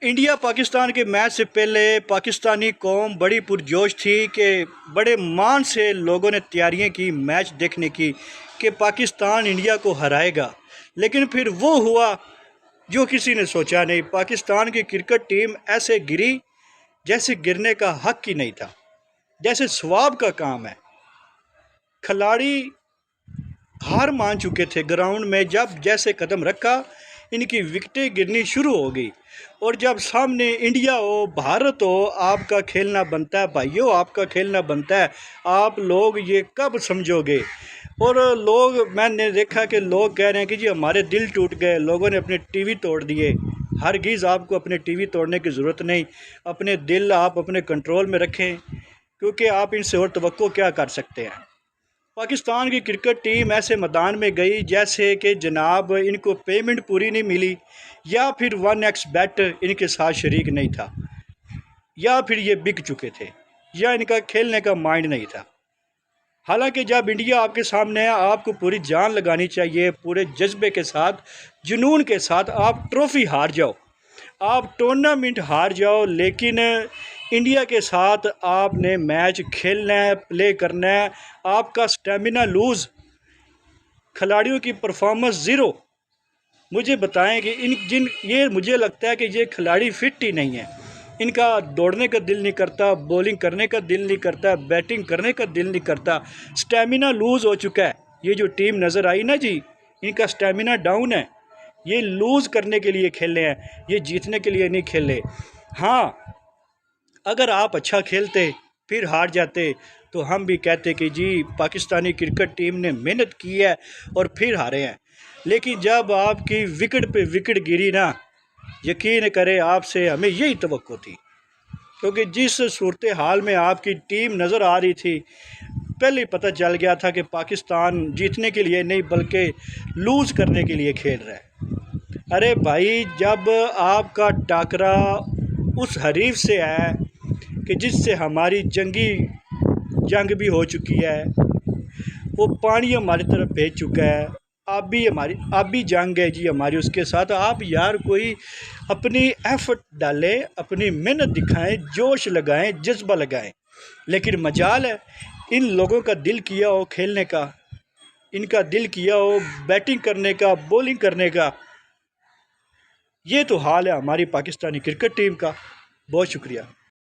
India Pakistan के match से पहले पाकिस्तानी कौम बड़ी पुरजोश थी कि बड़े मान से लोगों ने तैयारियां की मैच देखने की कि पाकिस्तान इंडिया को हराएगा। लेकिन फिर वो हुआ जो किसी ने सोचा नहीं। पाकिस्तान की क्रिकेट टीम ऐसे गिरी जैसे गिरने का हक ही नहीं था, जैसे सवाब का काम है। खिलाड़ी हार मान चुके थे। ग्राउंड में जब जैसे कदम रखा इनकी विकेटें गिरनी शुरू हो गई। और जब सामने इंडिया हो, भारत हो, आपका खेलना बनता है भाइयों, आपका खेलना बनता है। आप लोग ये कब समझोगे? और मैंने देखा कि लोग कह रहे हैं कि जी हमारे दिल टूट गए, लोगों ने अपने टीवी तोड़ दिए। हरगिज़ आपको अपने टीवी तोड़ने की ज़रूरत नहीं। अपने दिल आप अपने कंट्रोल में रखें, क्योंकि आप इनसे और तवक्को क्या कर सकते हैं। पाकिस्तान की क्रिकेट टीम ऐसे मैदान में गई जैसे कि जनाब इनको पेमेंट पूरी नहीं मिली, या फिर 1x बेट इनके साथ शरीक नहीं था, या फिर ये बिक चुके थे, या इनका खेलने का माइंड नहीं था। हालांकि जब इंडिया आपके सामने है, आपको पूरी जान लगानी चाहिए, पूरे जज्बे के साथ, जुनून के साथ। आप ट्रॉफी हार जाओ, आप टूर्नामेंट हार जाओ, लेकिन इंडिया के साथ आपने मैच खेलना है, प्ले करना है। आपका स्टेमिना लूज़, खिलाड़ियों की परफॉर्मेंस ज़ीरो। मुझे बताएं कि ये मुझे लगता है कि ये खिलाड़ी फिट ही नहीं है। इनका दौड़ने का दिल नहीं करता, बॉलिंग करने का दिल नहीं करता, बैटिंग करने का दिल नहीं करता। स्टेमिना लूज़ हो चुका है। ये जो टीम नज़र आई ना जी, इनका स्टेमिना डाउन है। ये लूज़ करने के लिए खेले हैं, ये जीतने के लिए नहीं खेले। हाँ, अगर आप अच्छा खेलते फिर हार जाते तो हम भी कहते कि जी पाकिस्तानी क्रिकेट टीम ने मेहनत की है और फिर हारे हैं। लेकिन जब आपकी विकेट पे विकेट गिरी ना, यकीन करें आपसे हमें यही तवक्को थी, क्योंकि जिस सूरत हाल में आपकी टीम नज़र आ रही थी, पहले ही पता चल गया था कि पाकिस्तान जीतने के लिए नहीं बल्कि लूज़ करने के लिए खेल रहा है। अरे भाई, जब आपका टाकरा उस हरीफ से है कि जिससे हमारी जंग भी हो चुकी है, वो पानी हमारी तरफ भेज चुका है, अब भी जंग है जी हमारी उसके साथ। आप यार कोई अपनी एफर्ट डालें, अपनी मेहनत दिखाएं, जोश लगाएं, जज्बा लगाएं। लेकिन मजाल है इन लोगों का दिल किया हो खेलने का, इनका दिल किया हो बैटिंग करने का, बॉलिंग करने का। ये तो हाल है हमारी पाकिस्तानी क्रिकेट टीम का। बहुत शुक्रिया।